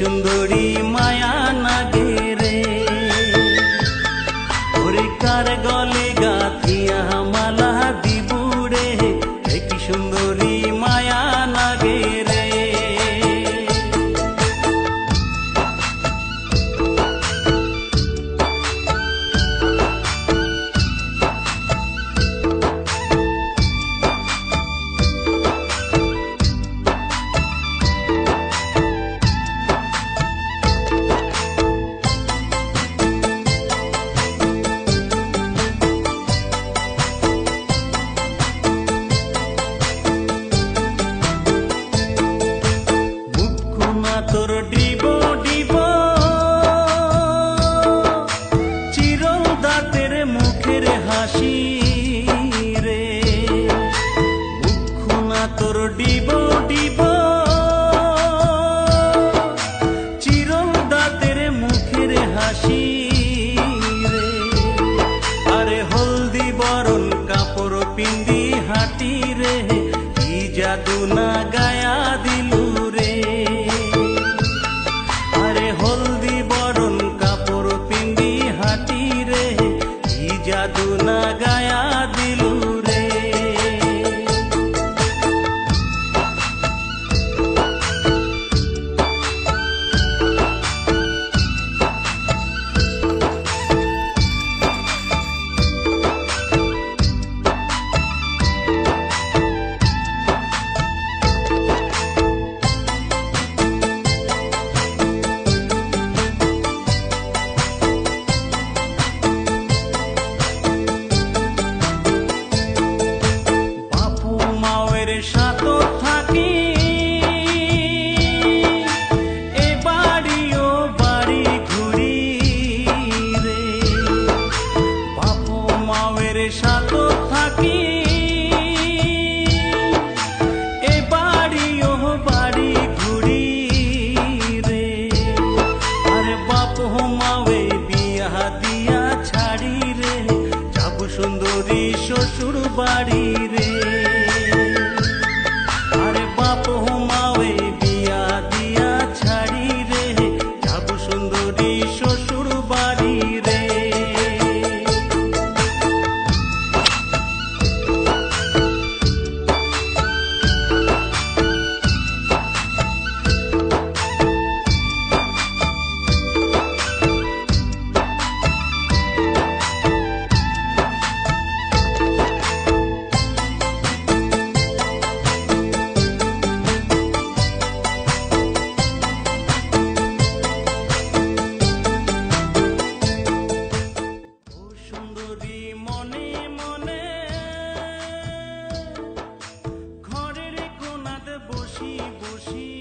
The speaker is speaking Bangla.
সুন্দরী মায়া নাগে রে, ওরে কার গলে গাথিয়া মালা দিবুরে, কি সুন্দরী মায়া নাগে রে। তোর ডিব ডিব চিরল দাঁতের মুখের হাসি রে, মুখনা তোর ডিব ডিব চিরল দাঁতের মুখের হাসি রে, আরে হলদি বরণ কাপড় পিন্দি হাঁটি রে, কি জাদু না গায়া দিলু রে, হলদি বরণ কাপড় পিন্দি হাঁটি রে, কি জাদু না গায়া দিলু রে। সাথে থাকি এ বাড়ি ও বাড়ি ঘুরি রে, বাপু মায়ের সাথে থাকি এ বাড়ি ও বাড়ি ঘুরি রে, আরে বাপু মায়ে বিয়া দিয়া ছাড়ি রে, যাব সুন্দরী শ্বশুর বাড়ি রে, শ্বশুর বাড়ি রে। মনে মনে ঘরের কোনাতে বসি বসি